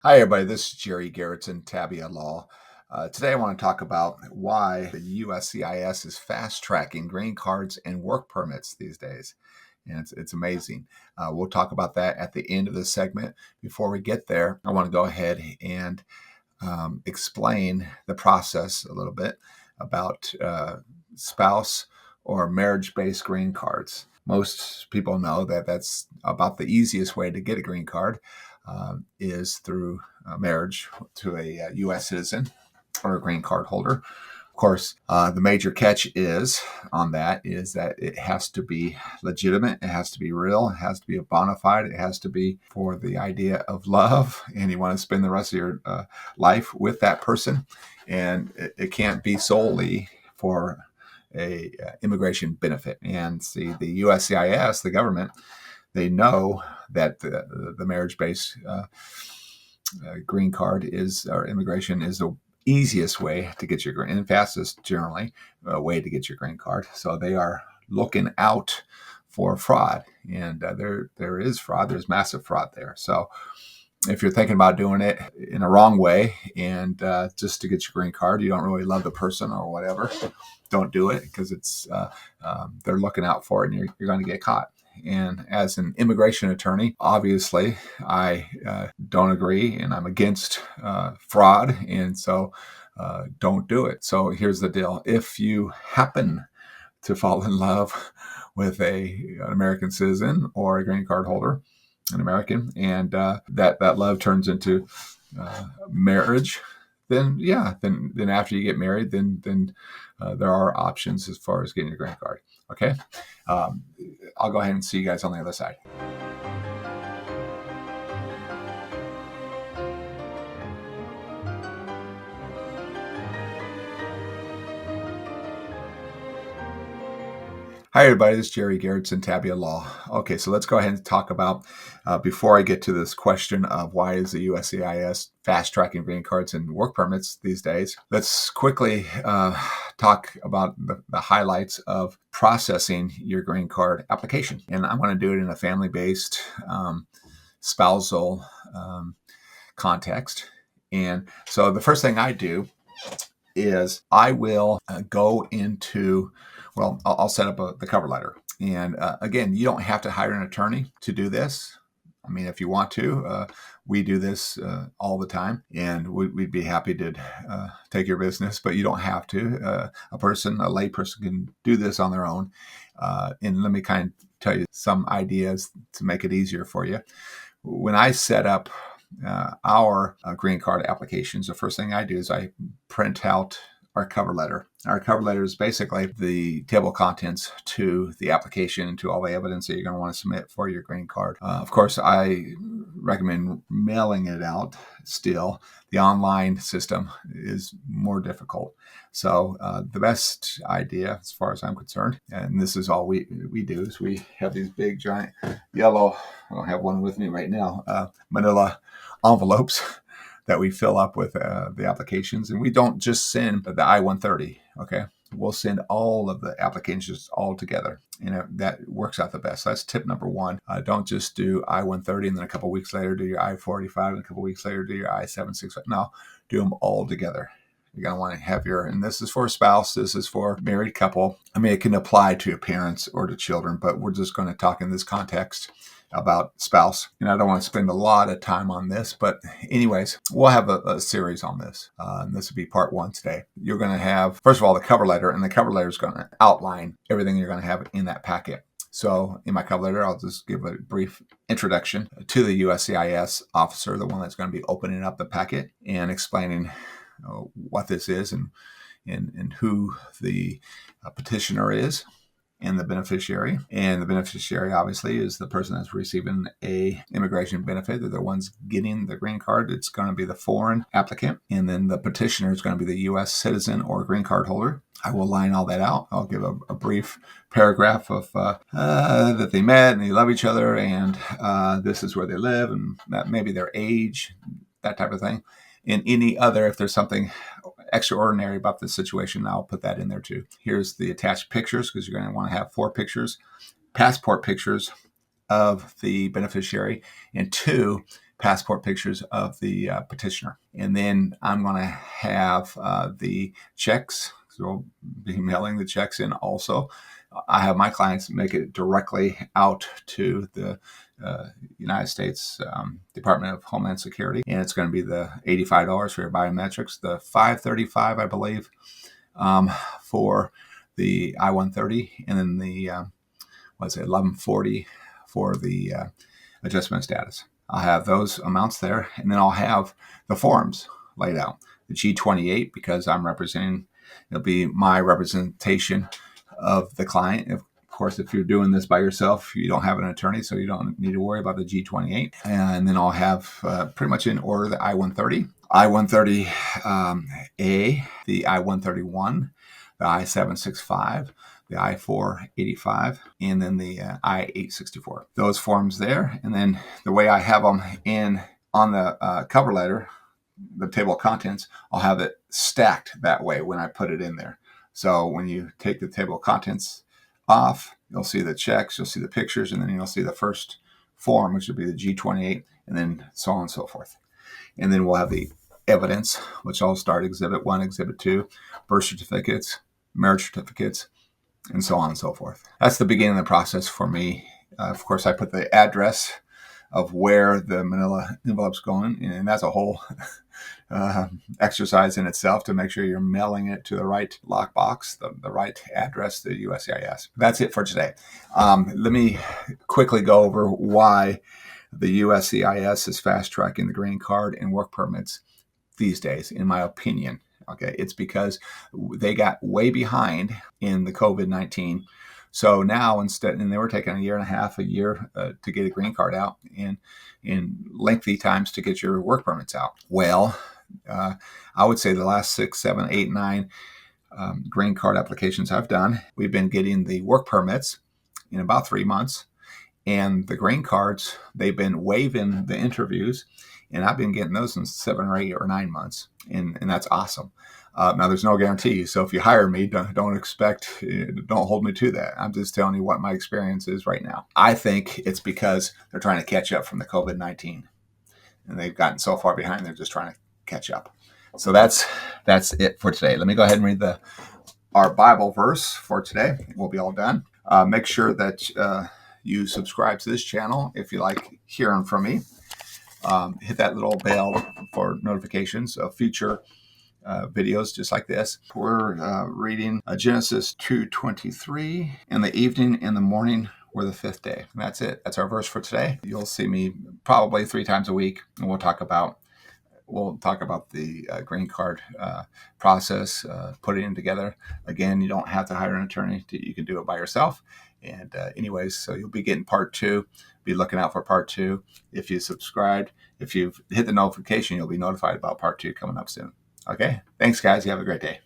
Hi, everybody. This is Jerry Gerritsen, Tabea Law. Today, I want to talk about why the USCIS is fast tracking green cards and work permits these days. And it's amazing. We'll talk about that at the end of the segment. Before we get there, I want to go ahead and explain the process a little bit about spouse or marriage based green cards. Most people know that that's about the easiest way to get a green card is through marriage to a U.S. citizen or a green card holder. Of course, the major catch is on that is that it has to be legitimate, it has to be real, it has to be a bona fide, it has to be for the idea of love, and you want to spend the rest of your life with that person, and it can't be solely for a immigration benefit. And see, the USCIS, the government, they know that the marriage-based green card is, or immigration is the easiest way to get your green and fastest generally way to get your green card. So they are looking out for fraud, and there is fraud. There's massive fraud there. So if you're thinking about doing it in a wrong way and just to get your green card, you don't really love the person or whatever, don't do it, because it's they're looking out for it, and you're going to get caught. And as an immigration attorney, obviously, I don't agree, and I'm against fraud, and so don't do it. So here's the deal. If you happen to fall in love with an American citizen or a green card holder, an American, and that love turns into marriage, then after you get married, then there are options as far as getting your green card. Okay, I'll go ahead and see you guys on the other side. Hi, everybody. This is Jerry Gerritsen, Tabea Law. Okay, so let's go ahead and talk about, before I get to this question of why is the USCIS fast-tracking green cards and work permits these days, let's quickly talk about the highlights of processing your green card application. And I want to do it in a family-based, spousal context. And so the first thing I do is I will go into, I'll set up the cover letter. And again, you don't have to hire an attorney to do this. I mean, if you want to, we do this all the time, and we'd be happy to take your business, but you don't have to. A lay person can do this on their own. And let me kind of tell you some ideas to make it easier for you. When I set up our green card applications, the first thing I do is I print out our cover letter. Our cover letter is basically the table of contents to the application and to all the evidence that you're going to want to submit for your green card. Of course, I recommend mailing it out still. The online system is more difficult. So the best idea, as far as I'm concerned, and this is all we do, is we have these big, giant, yellow, I don't have one with me right now, manila envelopes that we fill up with the applications. And we don't just send the I-130, okay? We'll send all of the applications all together. That works out the best. That's tip number one. Don't just do I-130 and then a couple of weeks later do your I-485 and a couple of weeks later do your I-765. No, do them all together. You're going to want to have and this is for a spouse, this is for a married couple. I mean, it can apply to parents or to children, but we're just going to talk in this context about spouse. And I don't want to spend a lot of time on this, but anyways, we'll have a series on this. And this will be part one today. You're going to have, first of all, the cover letter, and the cover letter is going to outline everything you're going to have in that packet. So in my cover letter, I'll just give a brief introduction to the USCIS officer, the one that's going to be opening up the packet and explaining what this is and who the petitioner is, and the beneficiary. And the beneficiary, obviously, is the person that's receiving a immigration benefit. They're the ones getting the green card. It's going to be the foreign applicant. And then the petitioner is going to be the U.S. citizen or green card holder. I will line all that out. I'll give a brief paragraph of that they met and they love each other, and this is where they live, and maybe their age, that type of thing. And any other, if there's something extraordinary about this situation, I'll put that in there too. Here's the attached pictures, because you're going to want to have 4 pictures, passport pictures of the beneficiary, and 2 passport pictures of the petitioner. And then I'm going to have the checks. So I'll be mailing the checks in also. I have my clients make it directly out to the United States Department of Homeland Security, and it's going to be the $85 for your biometrics, the $535, I believe, for the I-130, and then the $1140 for the adjustment status. I'll have those amounts there, and then I'll have the forms laid out. The G28, because I'm representing, it'll be my representation of the client. Of course, if you're doing this by yourself, you don't have an attorney, so you don't need to worry about the G28. And then I'll have pretty much in order the I-130, I-130A, the I-131, the I-765, the I-485, and then the I-864. Those forms there. And then the way I have them on the cover letter, the table of contents, I'll have it stacked that way when I put it in there. So when you take the table of contents off, you'll see the checks, you'll see the pictures, and then you'll see the first form, which would be the G28, and then so on and so forth. And then we'll have the evidence, which I'll start Exhibit 1, Exhibit 2, birth certificates, marriage certificates, and so on and so forth. That's the beginning of the process for me. Of course, I put the address of where the manila envelope's going, and that's a whole exercise in itself to make sure you're mailing it to the right lockbox, the right address, the USCIS. That's it for today. Let me quickly go over why the USCIS is fast-tracking the green card and work permits these days, in my opinion. Okay, it's because they got way behind in the COVID-19. So now and they were taking a year and a half, a year to get a green card out, and in lengthy times to get your work permits out. Well, I would say the last 6, 7, 8, 9 green card applications I've done, we've been getting the work permits in about 3 months, and the green cards, they've been waiving the interviews, and I've been getting those in 7 or 8 or 9 months, and that's awesome. Now, there's no guarantee, so if you hire me, don't hold me to that. I'm just telling you what my experience is right now. I think it's because they're trying to catch up from the COVID-19, and they've gotten so far behind, they're just trying to catch up. So that's it for today. Let me go ahead and read our Bible verse for today. We'll be all done. Make sure that you subscribe to this channel if you like hearing from me. Hit that little bell for notifications of future videos just like this. We're reading Genesis 2:23. In the evening and the morning were the 5th day. And that's it. That's our verse for today. You'll see me probably 3 times a week, and we'll talk about the green card process, putting it together. Again, you don't have to hire an attorney. You can do it by yourself. And anyways, so you'll be getting part 2. Be looking out for part 2. If you subscribed, if you've hit the notification, you'll be notified about part 2 coming up soon. Okay. Thanks, guys. You have a great day.